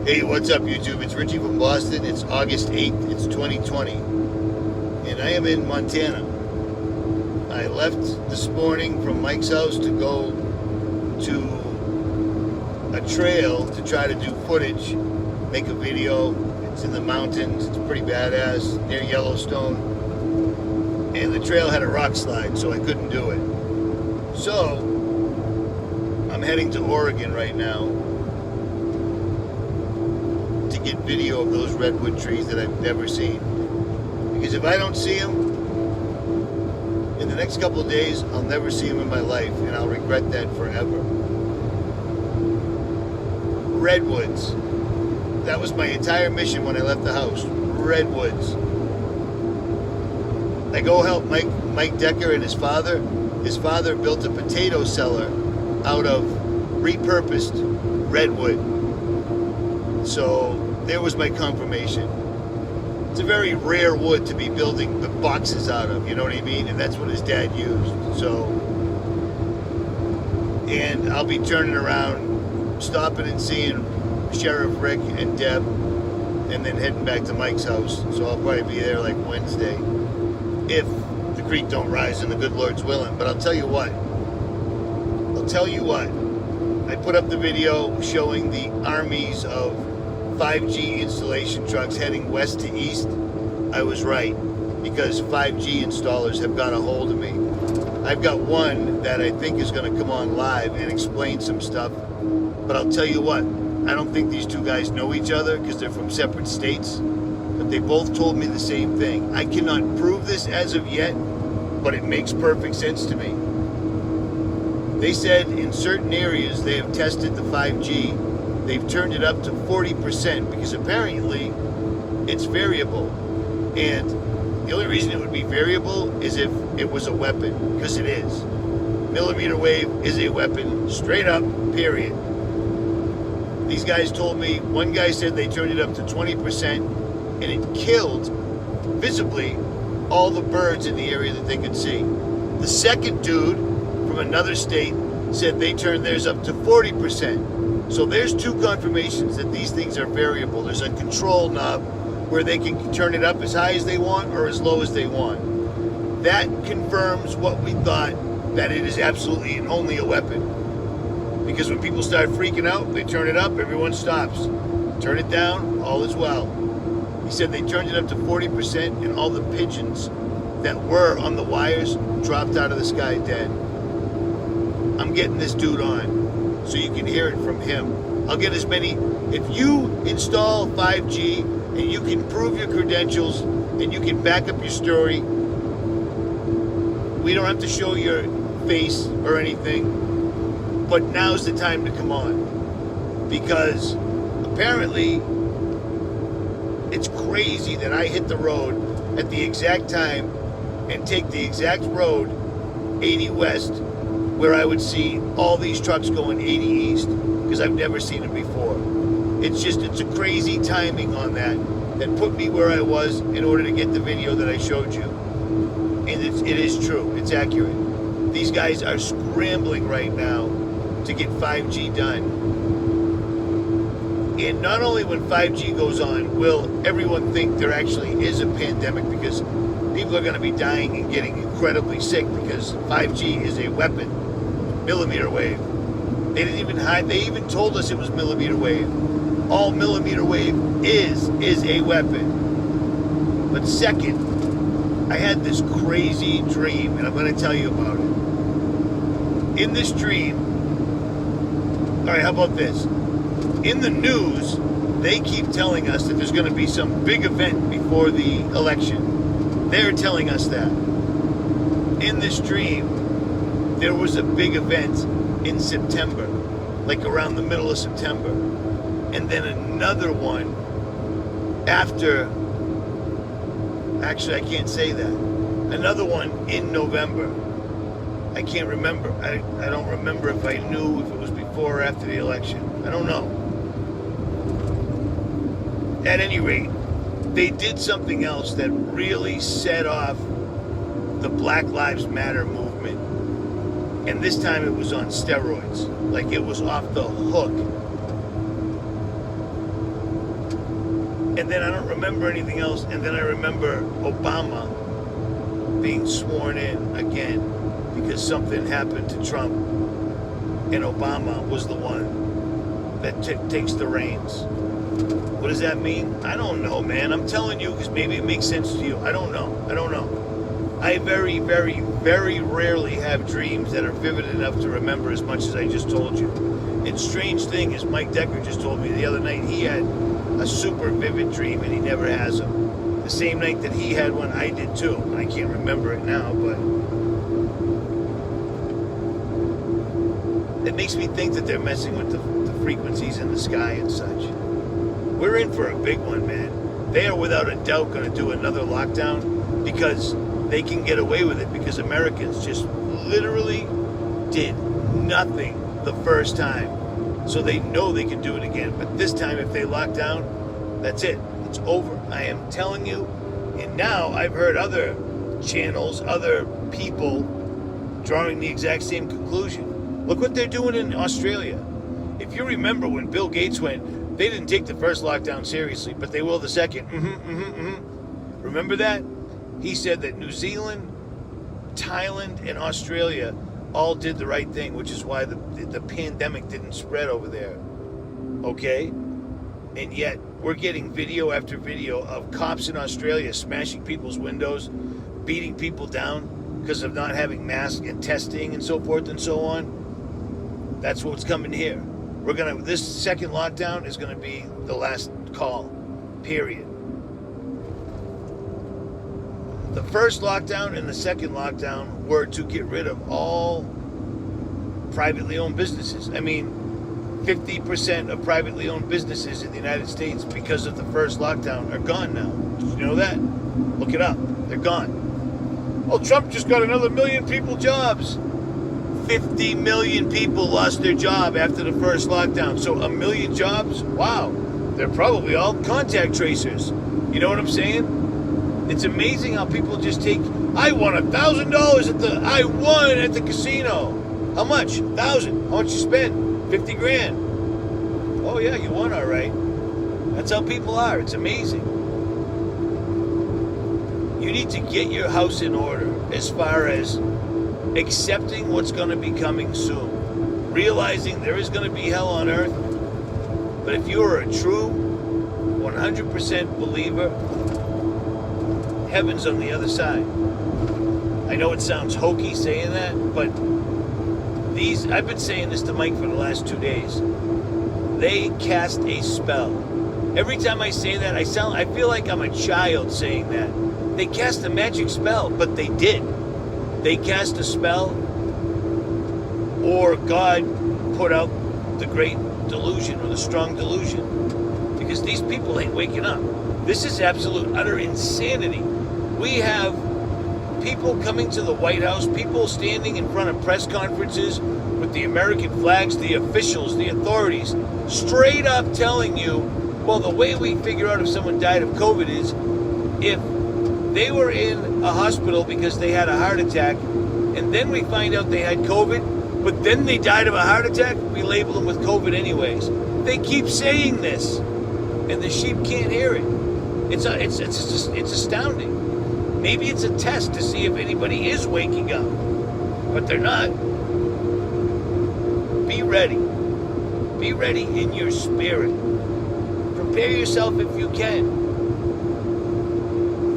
Hey, what's up, YouTube? It's Richie from Boston. It's August 8th. It's 2020. And I am in Montana. I left this morning from Mike's house to go to a trail to try to do footage, make a video. It's in the mountains. It's pretty badass, near Yellowstone. And the trail had a rock slide, so I couldn't do it. So, I'm heading to Oregon right now to get video of those redwood trees that I've never seen. Because if I don't see them in the next couple of days, I'll never see them in my life, and I'll regret that forever. Redwoods. That was my entire mission when I left the house. Redwoods. I go help Mike Decker and his father. His father built a potato cellar out of repurposed redwood. So there was my confirmation. It's a very rare wood to be building the boxes out of, you know what I mean? And that's what his dad used. So, and I'll be turning around, stopping and seeing Sheriff Rick and Deb, and then heading back to Mike's house. So I'll probably be there like Wednesday, if the creek don't rise and the good Lord's willing. But I'll tell you what. I put up the video showing the armies of 5G installation trucks heading west to east. I was right, because 5G installers have got a hold of me. I've got one that I think is going to come on live and explain some stuff. But I'll tell you what, I don't think these two guys know each other because they're from separate states. But they both told me the same thing. I cannot prove this as of yet, but it makes perfect sense to me. They said in certain areas they have tested the 5G. They've turned it up to 40% because apparently it's variable. And the only reason it would be variable is if it was a weapon, because it is. Millimeter wave is a weapon, straight up, period. These guys told me, one guy said they turned it up to 20% and it killed, visibly, all the birds in the area that they could see. The second dude from another state said they turned theirs up to 40%. So there's two confirmations that these things are variable. There's a control knob where they can turn it up as high as they want or as low as they want. That confirms what we thought, that it is absolutely and only a weapon. Because when people start freaking out, they turn it up, everyone stops. Turn it down, all is well. He said they turned it up to 40% and all the pigeons that were on the wires dropped out of the sky dead. I'm getting this dude on so you can hear it from him. I'll get as many. If you install 5G and you can prove your credentials and you can back up your story, we don't have to show your face or anything, but now's the time to come on, because apparently it's crazy that I hit the road at the exact time and take the exact road 80 west where I would see all these trucks going 80 east, because I've never seen it before. It's a crazy timing on that put me where I was in order to get the video that I showed you. And it is true, it's accurate. These guys are scrambling right now to get 5G done. And not only when 5G goes on will everyone think there actually is a pandemic, because people are going to be dying and getting incredibly sick because 5G is a weapon. Millimeter wave. They didn't even hide. They even told us it was millimeter wave. All millimeter wave is a weapon. But second, I had this crazy dream, and I'm going to tell you about it. In this dream, all right, how about this? In the news, they keep telling us that there's going to be some big event before the election. They're telling us that. In this dream, there was a big event in September, like around the middle of September. And then another one after, actually I can't say that. Another one in November. I can't remember. I don't remember if I knew if it was before or after the election. I don't know. At any rate, they did something else that really set off the Black Lives Matter movement. And this time it was on steroids. Like, it was off the hook. And then I don't remember anything else. And then I remember Obama being sworn in again because something happened to Trump. And Obama was the one that takes the reins. What does that mean? I don't know, man. I'm telling you because maybe it makes sense to you. I don't know. I very, very, very rarely have dreams that are vivid enough to remember as much as I just told you. And strange thing is Mike Decker just told me the other night he had a super vivid dream and he never has them. The same night that he had one, I did too. I can't remember it now, but it makes me think that they're messing with the frequencies in the sky and such. We're in for a big one, man. They are without a doubt going to do another lockdown because they can get away with it because Americans just literally did nothing the first time. So they know they can do it again. But this time, if they lock down, that's it. It's over. I am telling you. And now I've heard other channels, other people drawing the exact same conclusion. Look what they're doing in Australia. If you remember when Bill Gates went, they didn't take the first lockdown seriously, but they will the second. Remember that? He said that New Zealand, Thailand, and Australia all did the right thing, which is why the pandemic didn't spread over there. Okay? And yet, we're getting video after video of cops in Australia smashing people's windows, beating people down because of not having masks and testing and so forth and so on. That's what's coming here. This second lockdown is gonna be the last call. Period. The first lockdown and the second lockdown were to get rid of all privately owned businesses. I mean, 50% of privately owned businesses in the United States because of the first lockdown are gone now. Did you know that? Look it up. They're gone. Oh, Trump just got another 1 million people jobs. 50 million people lost their job after the first lockdown. So 1 million jobs? Wow. They're probably all contact tracers. You know what I'm saying? It's amazing how people just take, I won $1,000 I won at the casino. How much? 1,000. How much you spend? 50 grand. Oh yeah, you won all right. That's how people are. It's amazing. You need to get your house in order as far as accepting what's going to be coming soon. Realizing there is going to be hell on earth. But if you are a true 100% believer, heaven's on the other side. I know it sounds hokey saying that, but I've been saying this to Mike for the last 2 days. They cast a spell. Every time I say that, I feel like I'm a child saying that. They cast a magic spell, but they did. They cast a spell, or God put out the great delusion or the strong delusion. Because these people ain't waking up. This is absolute, utter insanity. We have people coming to the White House, people standing in front of press conferences with the American flags, the officials, the authorities, straight up telling you, well, the way we figure out if someone died of COVID is if they were in a hospital because they had a heart attack, and then we find out they had COVID, but then they died of a heart attack, we label them with COVID anyways. They keep saying this, and the sheep can't hear it. It's astounding. Maybe it's a test to see if anybody is waking up, but they're not. Be ready. Be ready in your spirit. Prepare yourself if you can.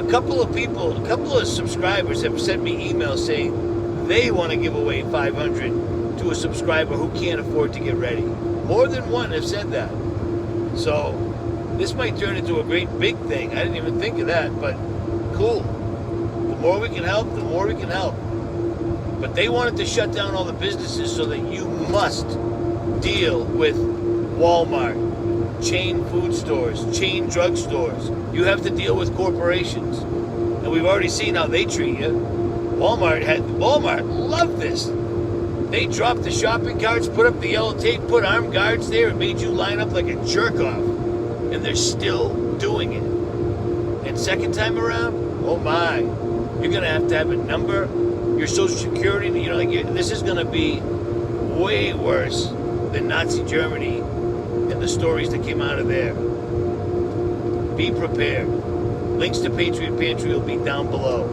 A couple of subscribers have sent me emails saying they want to give away $500 to a subscriber who can't afford to get ready. More than one have said that. So this might turn into a great big thing. I didn't even think of that, but cool. The more we can help, the more we can help. But they wanted to shut down all the businesses so that you must deal with Walmart, chain food stores, chain drug stores. You have to deal with corporations. And we've already seen how they treat you. Walmart loved this. They dropped the shopping carts, put up the yellow tape, put armed guards there, and made you line up like a jerk-off. And they're still doing it. And second time around, oh my, you're going to have a number, your social security, this is going to be way worse than Nazi Germany and the stories that came out of there. Be prepared. Links to Patriot Pantry will be down below.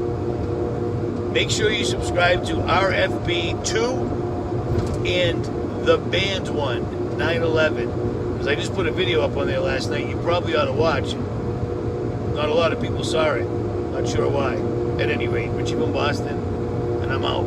Make sure you subscribe to RFB2 and the band one, 9/11. Because I just put a video up on there last night. You probably ought to watch. Not a lot of people saw it. Not sure why. At any rate, Richie from Boston, and I'm out.